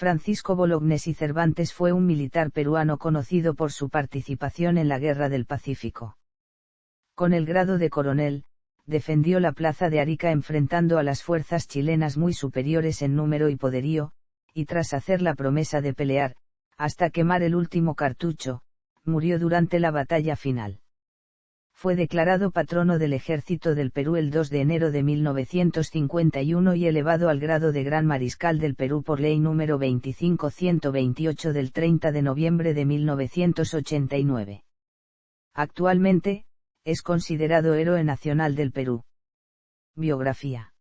Francisco Bolognesi Cervantes fue un militar peruano conocido por su participación en la Guerra del Pacífico. Con el grado de coronel, defendió la plaza de Arica enfrentando a las fuerzas chilenas muy superiores en número y poderío, y tras hacer la promesa de pelear, hasta quemar el último cartucho, murió durante la batalla final. Fue declarado patrono del Ejército del Perú el 2 de enero de 1951 y elevado al grado de Gran Mariscal del Perú por Ley número 25128 del 30 de noviembre de 1989. Actualmente, es considerado héroe nacional del Perú. Biografía.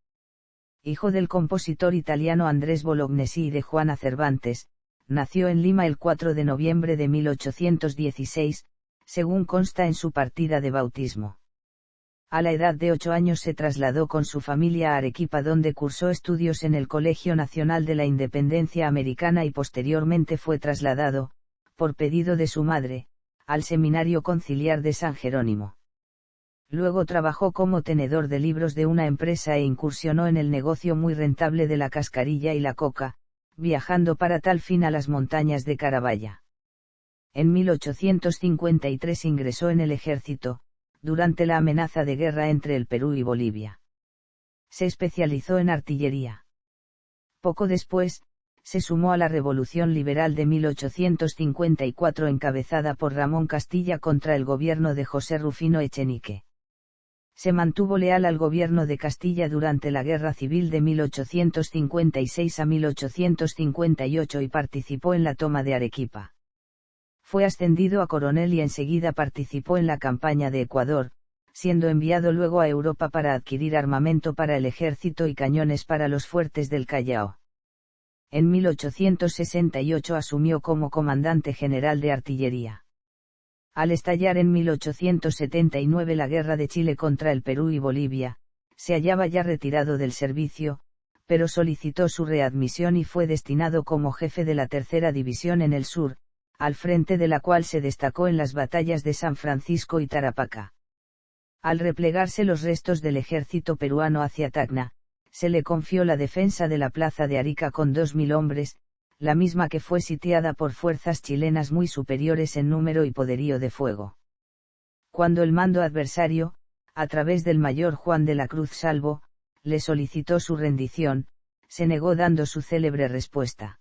Hijo del compositor italiano Andrés Bolognesi y de Juana Cervantes, nació en Lima el 4 de noviembre de 1816, según consta en su partida de bautismo. A la edad de 8 años se trasladó con su familia a Arequipa, donde cursó estudios en el Colegio Nacional de la Independencia Americana y posteriormente fue trasladado, por pedido de su madre, al Seminario Conciliar de San Jerónimo. Luego trabajó como tenedor de libros de una empresa e incursionó en el negocio muy rentable de la cascarilla y la coca, viajando para tal fin a las montañas de Carabaya. En 1853 ingresó en el ejército, durante la amenaza de guerra entre el Perú y Bolivia. Se especializó en artillería. Poco después, se sumó a la Revolución Liberal de 1854 encabezada por Ramón Castilla contra el gobierno de José Rufino Echenique. Se mantuvo leal al gobierno de Castilla durante la Guerra Civil de 1856 a 1858 y participó en la toma de Arequipa. Fue ascendido a coronel y enseguida participó en la campaña de Ecuador, siendo enviado luego a Europa para adquirir armamento para el ejército y cañones para los fuertes del Callao. En 1868 asumió como comandante general de artillería. Al estallar en 1879 la guerra de Chile contra el Perú y Bolivia, se hallaba ya retirado del servicio, pero solicitó su readmisión y fue destinado como jefe de la Tercera División en el sur, al frente de la cual se destacó en las batallas de San Francisco y Tarapacá. Al replegarse los restos del ejército peruano hacia Tacna, se le confió la defensa de la plaza de Arica con 2000 hombres, la misma que fue sitiada por fuerzas chilenas muy superiores en número y poderío de fuego. Cuando el mando adversario, a través del mayor Juan de la Cruz Salvo, le solicitó su rendición, se negó dando su célebre respuesta.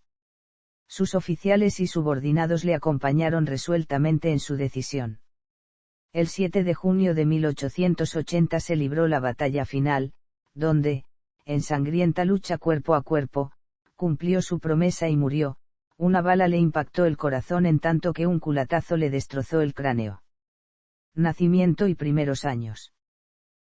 Sus oficiales y subordinados le acompañaron resueltamente en su decisión. El 7 de junio de 1880 se libró la batalla final, donde, en sangrienta lucha cuerpo a cuerpo, cumplió su promesa y murió. Una bala le impactó el corazón en tanto que un culatazo le destrozó el cráneo. Nacimiento y primeros años.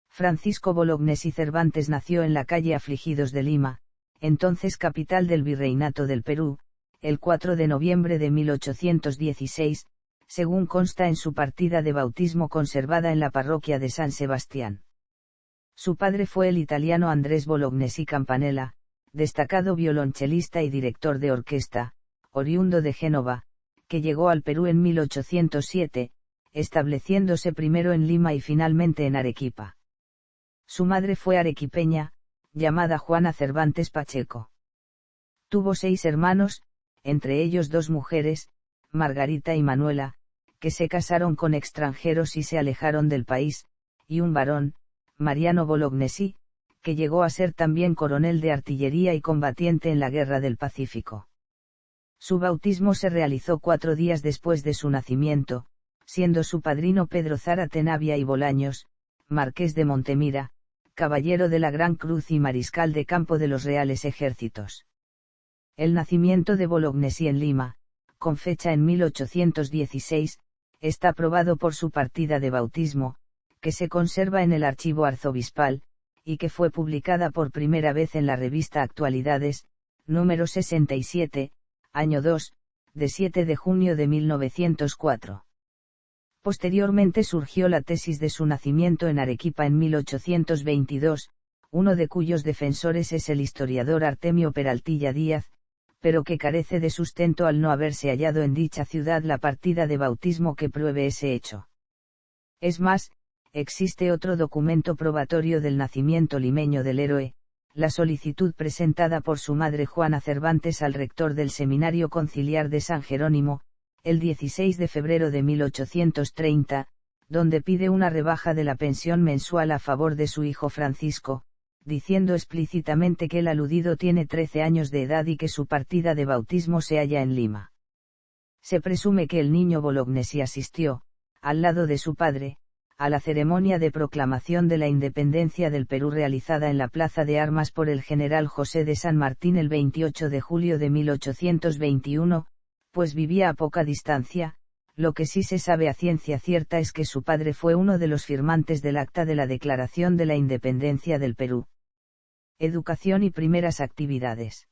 Francisco Bolognesi Cervantes nació en la calle Afligidos de Lima, entonces capital del Virreinato del Perú, el 4 de noviembre de 1816, según consta en su partida de bautismo conservada en la parroquia de San Sebastián. Su padre fue el italiano Andrés Bolognesi Campanella, destacado violonchelista y director de orquesta, oriundo de Génova, que llegó al Perú en 1807, estableciéndose primero en Lima y finalmente en Arequipa. Su madre fue arequipeña, llamada Juana Cervantes Pacheco. Tuvo 6 hermanos, entre ellos 2 mujeres, Margarita y Manuela, que se casaron con extranjeros y se alejaron del país, y un varón, Mariano Bolognesi, que llegó a ser también coronel de artillería y combatiente en la Guerra del Pacífico. Su bautismo se realizó 4 días después de su nacimiento, siendo su padrino Pedro Zárate Navia y Bolaños, marqués de Montemira, caballero de la Gran Cruz y mariscal de campo de los Reales Ejércitos. El nacimiento de Bolognesi en Lima, con fecha en 1816, está probado por su partida de bautismo, que se conserva en el archivo arzobispal, y que fue publicada por primera vez en la revista Actualidades, número 67, año 2, de 7 de junio de 1904. Posteriormente surgió la tesis de su nacimiento en Arequipa en 1822, uno de cuyos defensores es el historiador Artemio Peraltilla Díaz, pero que carece de sustento al no haberse hallado en dicha ciudad la partida de bautismo que pruebe ese hecho. Es más, existe otro documento probatorio del nacimiento limeño del héroe, la solicitud presentada por su madre Juana Cervantes al rector del Seminario Conciliar de San Jerónimo, el 16 de febrero de 1830, donde pide una rebaja de la pensión mensual a favor de su hijo Francisco, diciendo explícitamente que el aludido tiene 13 años de edad y que su partida de bautismo se halla en Lima. Se presume que el niño Bolognesi asistió, al lado de su padre, a la ceremonia de proclamación de la independencia del Perú realizada en la Plaza de Armas por el general José de San Martín el 28 de julio de 1821, pues vivía a poca distancia. Lo que sí se sabe a ciencia cierta es que su padre fue uno de los firmantes del acta de la Declaración de la Independencia del Perú. Educación y primeras actividades.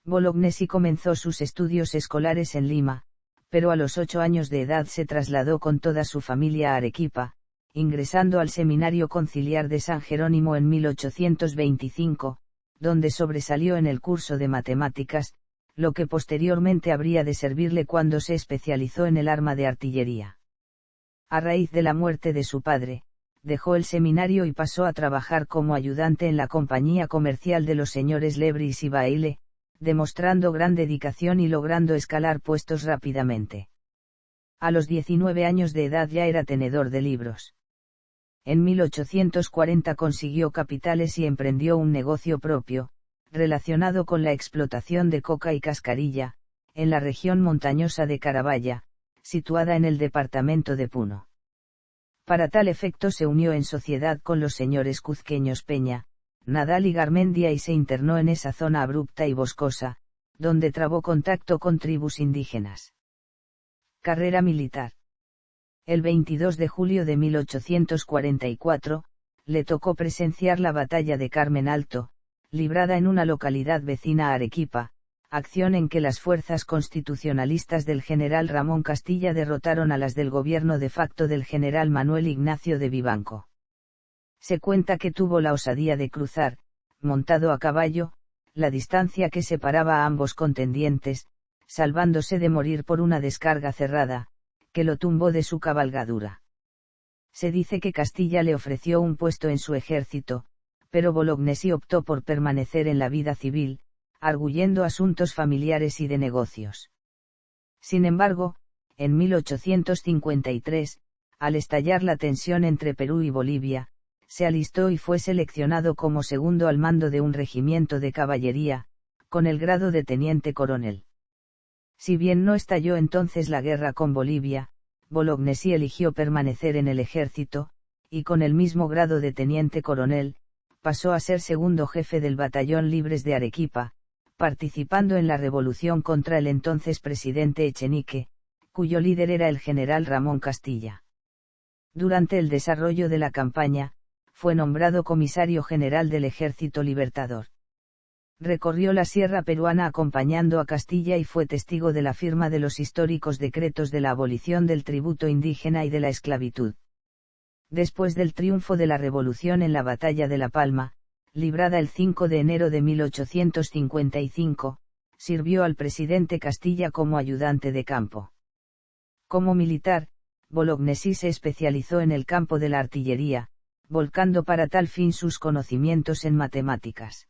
Bolognesi comenzó sus estudios escolares en Lima, pero a los 8 años de edad se trasladó con toda su familia a Arequipa, ingresando al Seminario Conciliar de San Jerónimo en 1825, donde sobresalió en el curso de matemáticas, lo que posteriormente habría de servirle cuando se especializó en el arma de artillería. A raíz de la muerte de su padre, dejó el seminario y pasó a trabajar como ayudante en la compañía comercial de los señores Lebris y Baile, demostrando gran dedicación y logrando escalar puestos rápidamente. A los 19 años de edad ya era tenedor de libros. En 1840 consiguió capitales y emprendió un negocio propio, relacionado con la explotación de coca y cascarilla, en la región montañosa de Carabaya, situada en el departamento de Puno. Para tal efecto se unió en sociedad con los señores cuzqueños Peña, Nadal y Garmendia y se internó en esa zona abrupta y boscosa, donde trabó contacto con tribus indígenas. Carrera militar. El 22 de julio de 1844, le tocó presenciar la batalla de Carmen Alto, librada en una localidad vecina a Arequipa, acción en que las fuerzas constitucionalistas del general Ramón Castilla derrotaron a las del gobierno de facto del general Manuel Ignacio de Vivanco. Se cuenta que tuvo la osadía de cruzar, montado a caballo, la distancia que separaba a ambos contendientes, salvándose de morir por una descarga cerrada, que lo tumbó de su cabalgadura. Se dice que Castilla le ofreció un puesto en su ejército, pero Bolognesi optó por permanecer en la vida civil, arguyendo asuntos familiares y de negocios. Sin embargo, en 1853, al estallar la tensión entre Perú y Bolivia, se alistó y fue seleccionado como segundo al mando de un regimiento de caballería, con el grado de teniente coronel. Si bien no estalló entonces la guerra con Bolivia, Bolognesi eligió permanecer en el ejército, y con el mismo grado de teniente coronel, pasó a ser segundo jefe del Batallón Libres de Arequipa, participando en la revolución contra el entonces presidente Echenique, cuyo líder era el general Ramón Castilla. Durante el desarrollo de la campaña, fue nombrado comisario general del Ejército Libertador. Recorrió la sierra peruana acompañando a Castilla y fue testigo de la firma de los históricos decretos de la abolición del tributo indígena y de la esclavitud. Después del triunfo de la revolución en la Batalla de La Palma, librada el 5 de enero de 1855, sirvió al presidente Castilla como ayudante de campo. Como militar, Bolognesi se especializó en el campo de la artillería, volcando para tal fin sus conocimientos en matemáticas.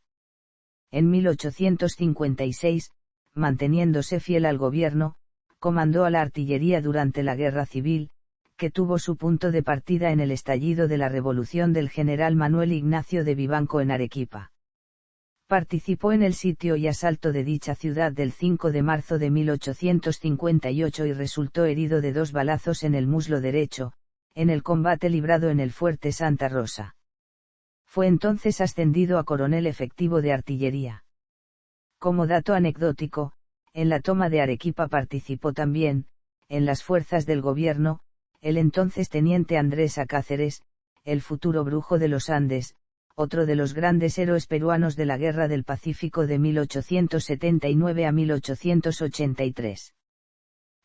En 1856, manteniéndose fiel al gobierno, comandó a la artillería durante la Guerra Civil, que tuvo su punto de partida en el estallido de la revolución del general Manuel Ignacio de Vivanco en Arequipa. Participó en el sitio y asalto de dicha ciudad del 5 de marzo de 1858 y resultó herido de 2 balazos en el muslo derecho, en el combate librado en el fuerte Santa Rosa. Fue entonces ascendido a coronel efectivo de artillería. Como dato anecdótico, en la toma de Arequipa participó también, en las fuerzas del gobierno, el entonces teniente Andrés A. Cáceres, el futuro brujo de los Andes, otro de los grandes héroes peruanos de la Guerra del Pacífico de 1879 a 1883.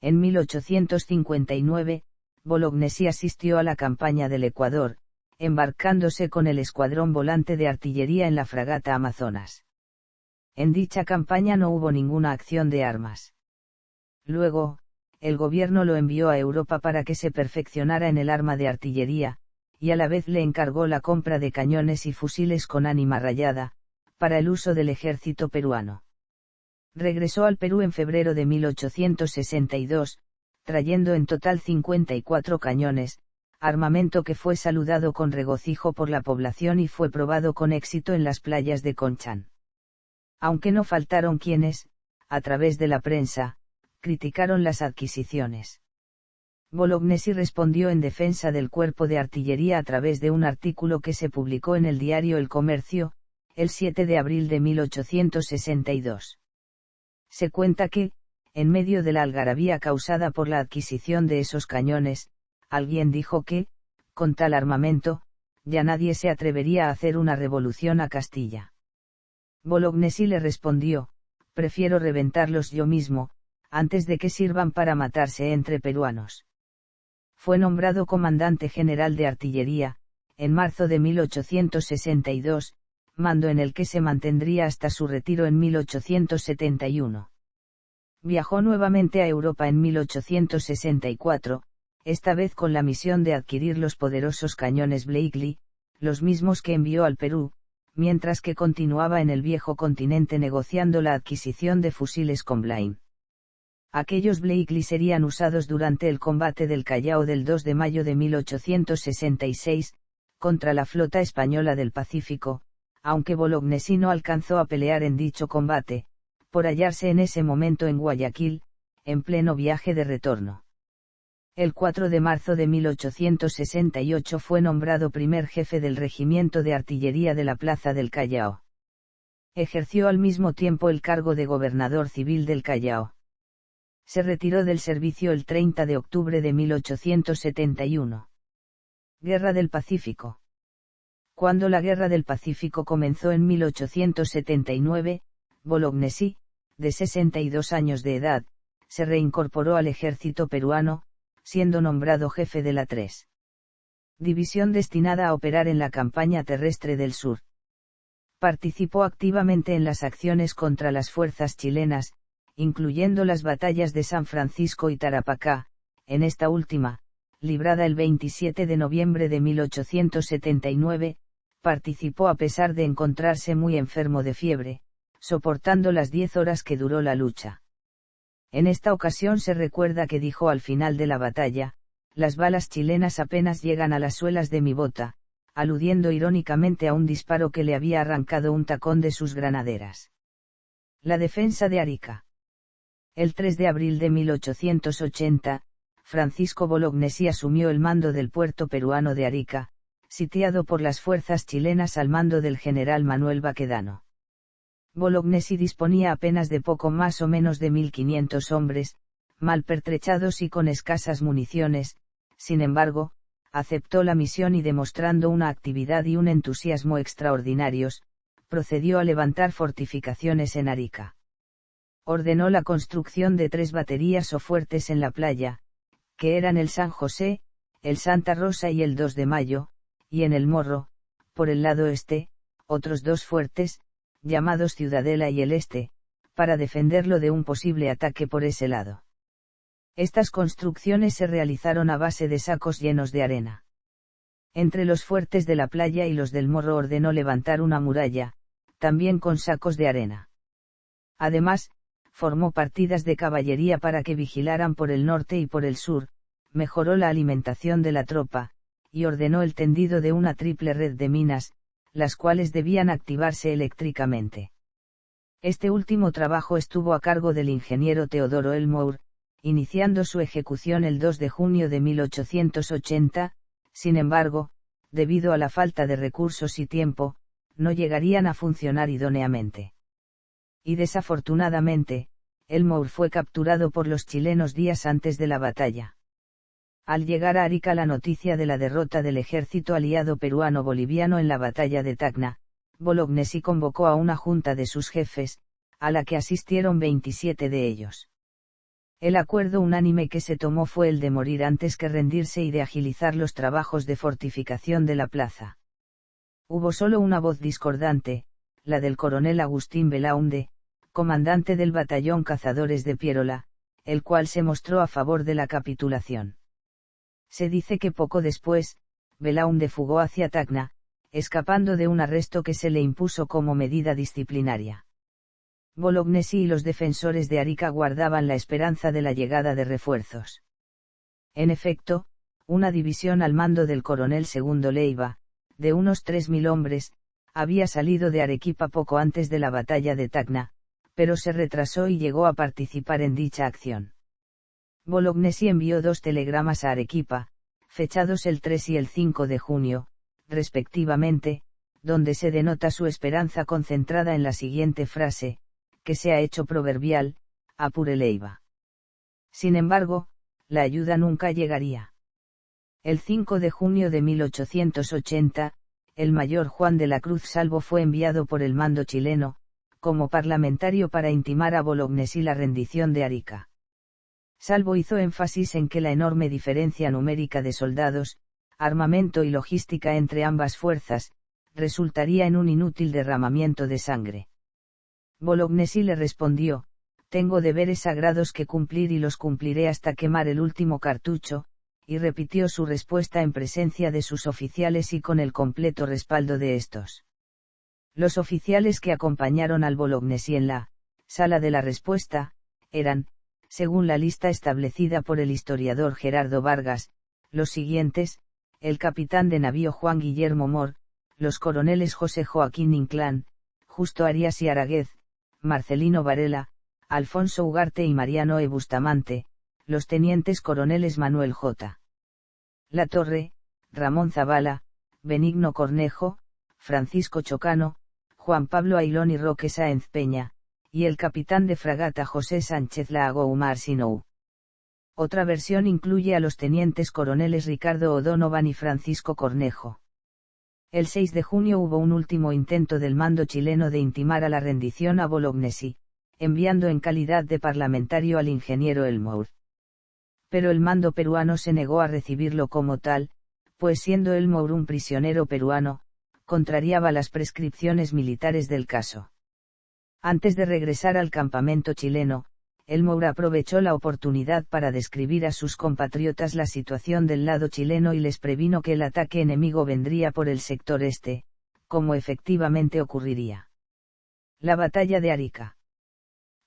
En 1859, Bolognesi asistió a la campaña del Ecuador, embarcándose con el escuadrón volante de artillería en la fragata Amazonas. En dicha campaña no hubo ninguna acción de armas. Luego, el gobierno lo envió a Europa para que se perfeccionara en el arma de artillería, y a la vez le encargó la compra de cañones y fusiles con ánima rayada, para el uso del ejército peruano. Regresó al Perú en febrero de 1862, trayendo en total 54 cañones, armamento que fue saludado con regocijo por la población y fue probado con éxito en las playas de Conchán. Aunque no faltaron quienes, a través de la prensa, criticaron las adquisiciones. Bolognesi respondió en defensa del cuerpo de artillería a través de un artículo que se publicó en el diario El Comercio, el 7 de abril de 1862. Se cuenta que, en medio de la algarabía causada por la adquisición de esos cañones, alguien dijo que, con tal armamento, ya nadie se atrevería a hacer una revolución a Castilla. Bolognesi le respondió: prefiero reventarlos yo mismo, antes de que sirvan para matarse entre peruanos. Fue nombrado comandante general de artillería, en marzo de 1862, mando en el que se mantendría hasta su retiro en 1871. Viajó nuevamente a Europa en 1864, esta vez con la misión de adquirir los poderosos cañones Blakely, los mismos que envió al Perú, mientras que continuaba en el viejo continente negociando la adquisición de fusiles Comblain. Aquellos Blakely serían usados durante el combate del Callao del 2 de mayo de 1866, contra la flota española del Pacífico, aunque Bolognesi no alcanzó a pelear en dicho combate, por hallarse en ese momento en Guayaquil, en pleno viaje de retorno. El 4 de marzo de 1868 fue nombrado primer jefe del Regimiento de Artillería de la Plaza del Callao. Ejerció al mismo tiempo el cargo de gobernador civil del Callao. Se retiró del servicio el 30 de octubre de 1871. Guerra del Pacífico. Cuando la Guerra del Pacífico comenzó en 1879, Bolognesi, de 62 años de edad, se reincorporó al ejército peruano, siendo nombrado jefe de la 3. División destinada a operar en la campaña terrestre del sur. Participó activamente en las acciones contra las fuerzas chilenas, incluyendo las batallas de San Francisco y Tarapacá, en esta última, librada el 27 de noviembre de 1879, participó a pesar de encontrarse muy enfermo de fiebre, soportando las 10 horas que duró la lucha. En esta ocasión se recuerda que dijo al final de la batalla: las balas chilenas apenas llegan a las suelas de mi bota, aludiendo irónicamente a un disparo que le había arrancado un tacón de sus granaderas. La defensa de Arica. El 3 de abril de 1880, Francisco Bolognesi asumió el mando del puerto peruano de Arica, sitiado por las fuerzas chilenas al mando del general Manuel Baquedano. Bolognesi disponía apenas de poco más o menos de 1.500 hombres, mal pertrechados y con escasas municiones. Sin embargo, aceptó la misión y demostrando una actividad y un entusiasmo extraordinarios, procedió a levantar fortificaciones en Arica. Ordenó la construcción de 3 baterías o fuertes en la playa, que eran el San José, el Santa Rosa y el 2 de Mayo, y en el Morro, por el lado este, otros 2 fuertes, llamados Ciudadela y el Este, para defenderlo de un posible ataque por ese lado. Estas construcciones se realizaron a base de sacos llenos de arena. Entre los fuertes de la playa y los del Morro ordenó levantar una muralla, también con sacos de arena. Además, formó partidas de caballería para que vigilaran por el norte y por el sur, mejoró la alimentación de la tropa, y ordenó el tendido de una triple red de minas, las cuales debían activarse eléctricamente. Este último trabajo estuvo a cargo del ingeniero Teodoro Elmour, iniciando su ejecución el 2 de junio de 1880, sin embargo, debido a la falta de recursos y tiempo, no llegarían a funcionar idóneamente. Y desafortunadamente, Elmour fue capturado por los chilenos días antes de la batalla. Al llegar a Arica la noticia de la derrota del ejército aliado peruano-boliviano en la batalla de Tacna, Bolognesi convocó a una junta de sus jefes, a la que asistieron 27 de ellos. El acuerdo unánime que se tomó fue el de morir antes que rendirse y de agilizar los trabajos de fortificación de la plaza. Hubo solo una voz discordante, la del coronel Agustín Belaunde, comandante del batallón Cazadores de Piérola, el cual se mostró a favor de la capitulación. Se dice que poco después, Belaunde fugó hacia Tacna, escapando de un arresto que se le impuso como medida disciplinaria. Bolognesi y los defensores de Arica guardaban la esperanza de la llegada de refuerzos. En efecto, una división al mando del coronel Segundo Leiva, de unos 3.000 hombres, había salido de Arequipa poco antes de la batalla de Tacna, pero se retrasó y llegó a participar en dicha acción. Bolognesi envió 2 telegramas a Arequipa, fechados el 3 y el 5 de junio, respectivamente, donde se denota su esperanza concentrada en la siguiente frase, que se ha hecho proverbial: apure Leiva. Sin embargo, la ayuda nunca llegaría. El 5 de junio de 1880, el mayor Juan de la Cruz Salvo fue enviado por el mando chileno, como parlamentario para intimar a Bolognesi la rendición de Arica. Salvo hizo énfasis en que la enorme diferencia numérica de soldados, armamento y logística entre ambas fuerzas, resultaría en un inútil derramamiento de sangre. Bolognesi le respondió: tengo deberes sagrados que cumplir y los cumpliré hasta quemar el último cartucho, y repitió su respuesta en presencia de sus oficiales y con el completo respaldo de estos. Los oficiales que acompañaron al Bolognesi en la sala de la respuesta, eran, según la lista establecida por el historiador Gerardo Vargas, los siguientes: el capitán de navío Juan Guillermo Mor, los coroneles José Joaquín Inclán, Justo Arias y Araguez, Marcelino Varela, Alfonso Ugarte y Mariano E. Bustamante, los tenientes coroneles Manuel J. La Torre, Ramón Zavala, Benigno Cornejo, Francisco Chocano, Juan Pablo Ailón y Roque Sáenz Peña, y el capitán de fragata José Sánchez Lago Umar Sinou. Otra versión incluye a los tenientes coroneles Ricardo O'Donovan y Francisco Cornejo. El 6 de junio hubo un último intento del mando chileno de intimar a la rendición a Bolognesi, enviando en calidad de parlamentario al ingeniero Elmour. Pero el mando peruano se negó a recibirlo como tal, pues siendo Elmour un prisionero peruano, contrariaba las prescripciones militares del caso. Antes de regresar al campamento chileno, Elmour aprovechó la oportunidad para describir a sus compatriotas la situación del lado chileno y les previno que el ataque enemigo vendría por el sector este, como efectivamente ocurriría. La batalla de Arica.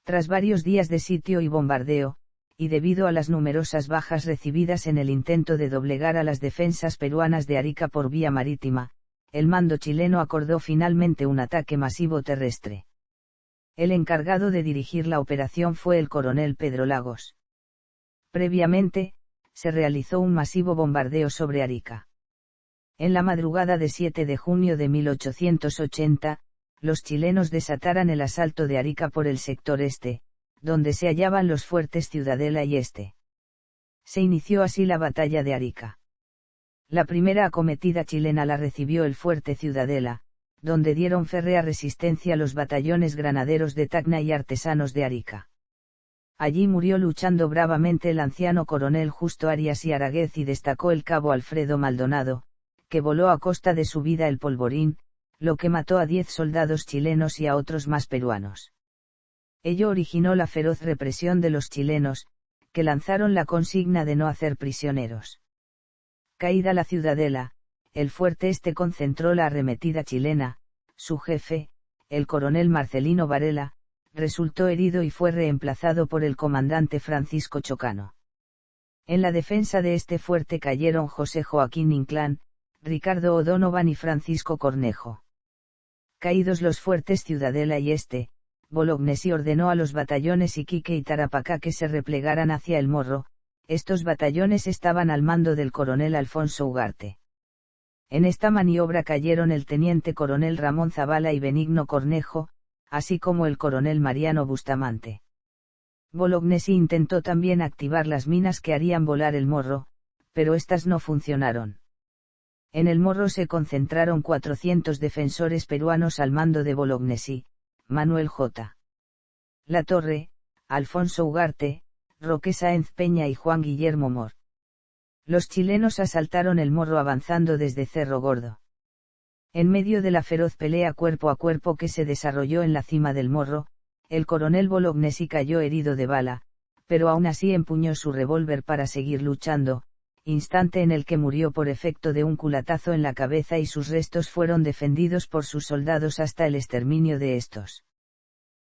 Tras varios días de sitio y bombardeo, y debido a las numerosas bajas recibidas en el intento de doblegar a las defensas peruanas de Arica por vía marítima, el mando chileno acordó finalmente un ataque masivo terrestre. El encargado de dirigir la operación fue el coronel Pedro Lagos. Previamente, se realizó un masivo bombardeo sobre Arica. En la madrugada de 7 de junio de 1880, los chilenos desataran el asalto de Arica por el sector este, donde se hallaban los fuertes Ciudadela y Este. Se inició así la batalla de Arica. La primera acometida chilena la recibió el fuerte Ciudadela, donde dieron férrea resistencia los batallones granaderos de Tacna y artesanos de Arica. Allí murió luchando bravamente el anciano coronel Justo Arias y Araguez y destacó el cabo Alfredo Maldonado, que voló a costa de su vida el polvorín, lo que mató a 10 soldados chilenos y a otros más peruanos. Ello originó la feroz represión de los chilenos, que lanzaron la consigna de no hacer prisioneros. Caída la Ciudadela, el fuerte este concentró la arremetida chilena, su jefe, el coronel Marcelino Varela, resultó herido y fue reemplazado por el comandante Francisco Chocano. En la defensa de este fuerte cayeron José Joaquín Inclán, Ricardo O'Donovan y Francisco Cornejo. Caídos los fuertes Ciudadela y Este, Bolognesi ordenó a los batallones Iquique y Tarapacá que se replegaran hacia el Morro. Estos batallones estaban al mando del coronel Alfonso Ugarte. En esta maniobra cayeron el teniente coronel Ramón Zavala y Benigno Cornejo, así como el coronel Mariano Bustamante. Bolognesi intentó también activar las minas que harían volar el Morro, pero estas no funcionaron. En el Morro se concentraron 400 defensores peruanos al mando de Bolognesi, Manuel J. La Torre, Alfonso Ugarte, Roque Sáenz Peña y Juan Guillermo Mor. Los chilenos asaltaron el Morro avanzando desde Cerro Gordo. En medio de la feroz pelea cuerpo a cuerpo que se desarrolló en la cima del Morro, el coronel Bolognesi cayó herido de bala, pero aún así empuñó su revólver para seguir luchando, instante en el que murió por efecto de un culatazo en la cabeza y sus restos fueron defendidos por sus soldados hasta el exterminio de estos.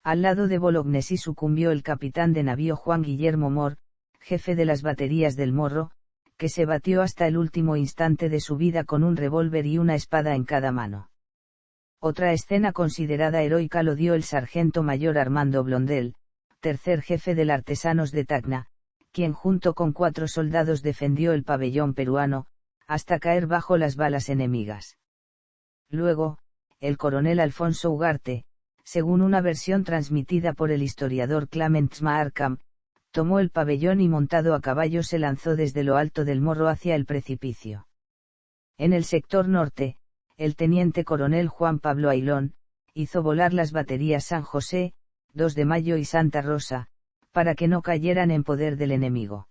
Al lado de Bolognesi sucumbió el capitán de navío Juan Guillermo Mor, jefe de las baterías del Morro, que se batió hasta el último instante de su vida con un revólver y una espada en cada mano. Otra escena considerada heroica lo dio el sargento mayor Armando Blondel, tercer jefe del Artesanos de Tacna, quien junto con 4 soldados defendió el pabellón peruano, hasta caer bajo las balas enemigas. Luego, el coronel Alfonso Ugarte, según una versión transmitida por el historiador Clement Markham, tomó el pabellón y montado a caballo se lanzó desde lo alto del Morro hacia el precipicio. En el sector norte, el teniente coronel Juan Pablo Ailón, hizo volar las baterías San José, 2 de Mayo y Santa Rosa, para que no cayeran en poder del enemigo.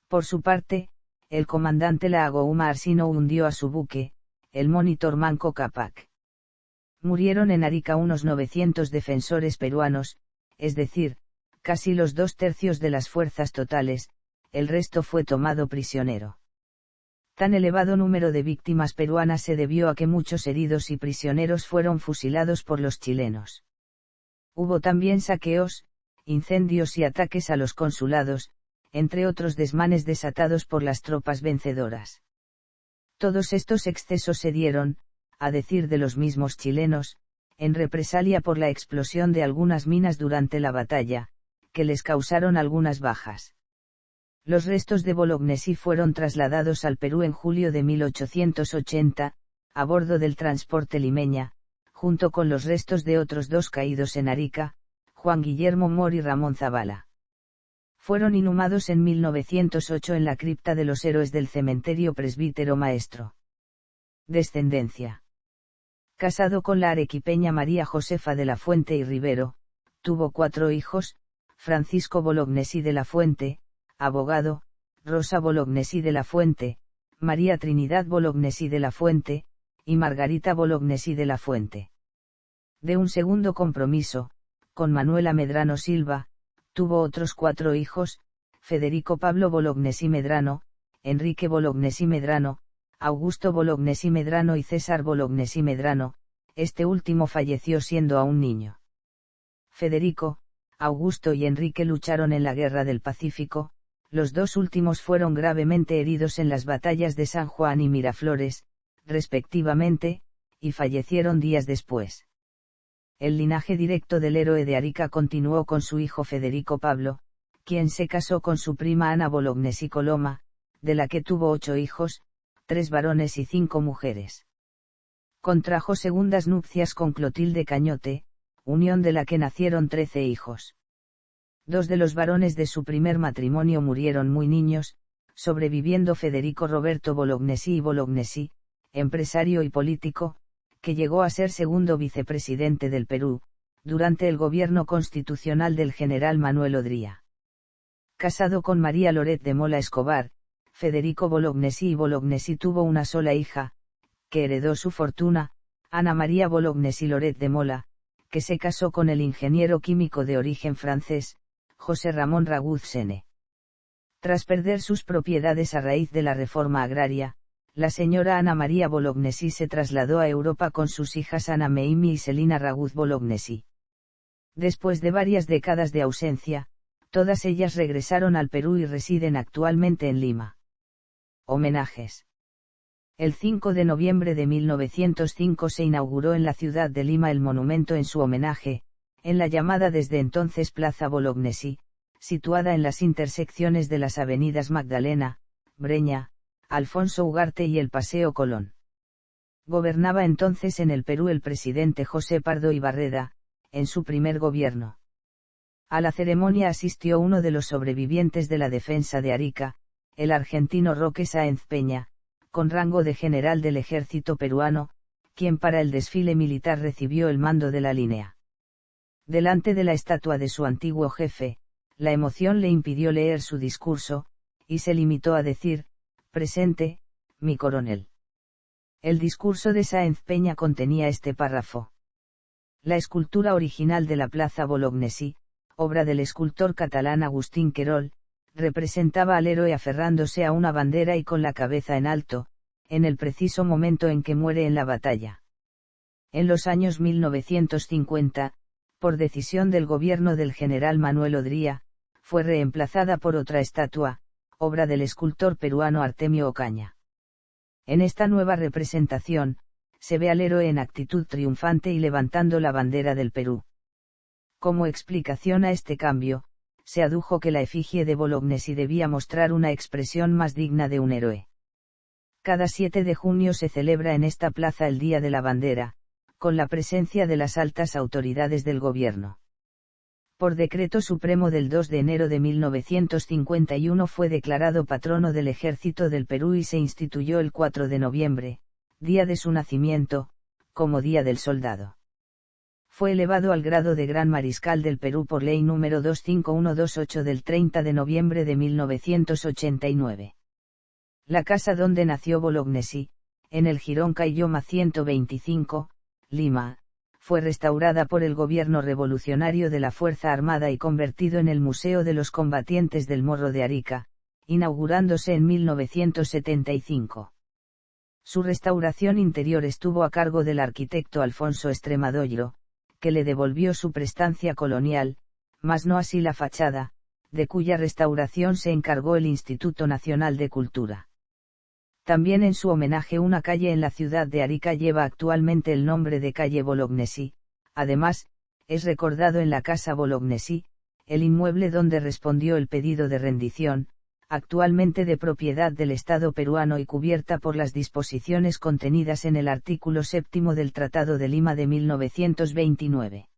Por su parte, el comandante Lagouma Arsino hundió a su buque, el Monitor Manco Cápac. Murieron en Arica unos 900 defensores peruanos, es decir, casi los 2/3 de las fuerzas totales, el resto fue tomado prisionero. Tan elevado número de víctimas peruanas se debió a que muchos heridos y prisioneros fueron fusilados por los chilenos. Hubo también saqueos, incendios y ataques a los consulados, entre otros desmanes desatados por las tropas vencedoras. Todos estos excesos se dieron, a decir de los mismos chilenos, en represalia por la explosión de algunas minas durante la batalla, que les causaron algunas bajas. Los restos de Bolognesi fueron trasladados al Perú en julio de 1880, a bordo del transporte Limeña, junto con los restos de otros 2 caídos en Arica, Juan Guillermo Mor y Ramón Zavala. Fueron inhumados en 1908 en la cripta de los héroes del cementerio Presbítero Maestro. Descendencia. Casado con la arequipeña María Josefa de la Fuente y Rivero, tuvo 4 hijos, Francisco Bolognesi de la Fuente, abogado, Rosa Bolognesi de la Fuente, María Trinidad Bolognesi de la Fuente, y Margarita Bolognesi de la Fuente. De un segundo compromiso, con Manuela Medrano Silva, tuvo otros 4 hijos, Federico Pablo Bolognesi Medrano, Enrique Bolognesi Medrano, Augusto Bolognesi Medrano y César Bolognesi Medrano, este último falleció siendo aún niño. Federico, Augusto y Enrique lucharon en la Guerra del Pacífico, los 2 últimos fueron gravemente heridos en las batallas de San Juan y Miraflores, respectivamente, y fallecieron días después. El linaje directo del héroe de Arica continuó con su hijo Federico Pablo, quien se casó con su prima Ana Bolognesi Coloma, de la que tuvo 8 hijos, 3 varones y 5 mujeres. Contrajo segundas nupcias con Clotilde Cañote, unión de la que nacieron 13 hijos. 2 de los varones de su primer matrimonio murieron muy niños, sobreviviendo Federico Roberto Bolognesi y Bolognesi, empresario y político, que llegó a ser segundo vicepresidente del Perú, durante el gobierno constitucional del general Manuel Odría. Casado con María Loret de Mola Escobar, Federico Bolognesi y Bolognesi tuvo una sola hija, que heredó su fortuna, Ana María Bolognesi Loret de Mola, que se casó con el ingeniero químico de origen francés, José Ramón Raguz Sene. Tras perder sus propiedades a raíz de la reforma agraria, la señora Ana María Bolognesi se trasladó a Europa con sus hijas Ana Meimi y Selina Raguz Bolognesi. Después de varias décadas de ausencia, todas ellas regresaron al Perú y residen actualmente en Lima. Homenajes. El 5 de noviembre de 1905 se inauguró en la ciudad de Lima el monumento en su homenaje, en la llamada desde entonces Plaza Bolognesi, situada en las intersecciones de las avenidas Magdalena, Breña, Alfonso Ugarte y el Paseo Colón. Gobernaba entonces en el Perú el presidente José Pardo Ibarreda, en su primer gobierno. A la ceremonia asistió uno de los sobrevivientes de la defensa de Arica, el argentino Roque Sáenz Peña, con rango de general del ejército peruano, quien para el desfile militar recibió el mando de la línea. Delante de la estatua de su antiguo jefe, la emoción le impidió leer su discurso, y se limitó a decir: «Presente, mi coronel». El discurso de Sáenz Peña contenía este párrafo. La escultura original de la Plaza Bolognesi, obra del escultor catalán Agustín Querol, representaba al héroe aferrándose a una bandera y con la cabeza en alto, en el preciso momento en que muere en la batalla. En los años 1950, por decisión del gobierno del general Manuel Odría, fue reemplazada por otra estatua, obra del escultor peruano Artemio Ocaña. En esta nueva representación, se ve al héroe en actitud triunfante y levantando la bandera del Perú. Como explicación a este cambio, se adujo que la efigie de Bolognesi debía mostrar una expresión más digna de un héroe. Cada 7 de junio se celebra en esta plaza el Día de la Bandera, con la presencia de las altas autoridades del gobierno. Por decreto supremo del 2 de enero de 1951 fue declarado patrono del Ejército del Perú y se instituyó el 4 de noviembre, día de su nacimiento, como Día del Soldado. Fue elevado al grado de Gran Mariscal del Perú por Ley número 25128 del 30 de noviembre de 1989. La casa donde nació Bolognesi, en el Jirón Caylloma 125, Lima, fue restaurada por el gobierno revolucionario de la Fuerza Armada y convertido en el Museo de los Combatientes del Morro de Arica, inaugurándose en 1975. Su restauración interior estuvo a cargo del arquitecto Alfonso Estremadollo, que le devolvió su prestancia colonial, mas no así la fachada, de cuya restauración se encargó el Instituto Nacional de Cultura. También en su homenaje una calle en la ciudad de Arica lleva actualmente el nombre de calle Bolognesi. Además, es recordado en la Casa Bolognesi, el inmueble donde respondió el pedido de rendición, actualmente de propiedad del Estado peruano y cubierta por las disposiciones contenidas en el artículo 7 del Tratado de Lima de 1929.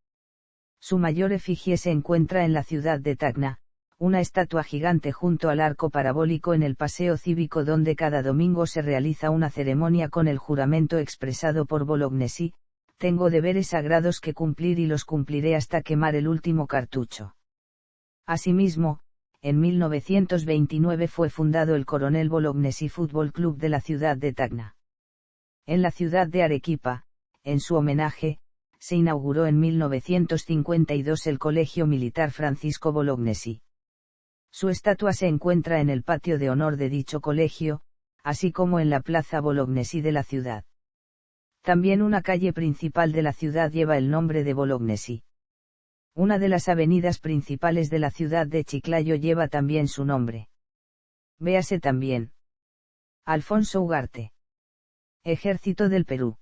Su mayor efigie se encuentra en la ciudad de Tacna, una estatua gigante junto al arco parabólico en el paseo cívico donde cada domingo se realiza una ceremonia con el juramento expresado por Bolognesi: tengo deberes sagrados que cumplir y los cumpliré hasta quemar el último cartucho. Asimismo, en 1929 fue fundado el Coronel Bolognesi Fútbol Club de la ciudad de Tacna. En la ciudad de Arequipa, en su homenaje, se inauguró en 1952 el Colegio Militar Francisco Bolognesi. Su estatua se encuentra en el patio de honor de dicho colegio, así como en la Plaza Bolognesi de la ciudad. También una calle principal de la ciudad lleva el nombre de Bolognesi. Una de las avenidas principales de la ciudad de Chiclayo lleva también su nombre. Véase también. Alfonso Ugarte. Ejército del Perú.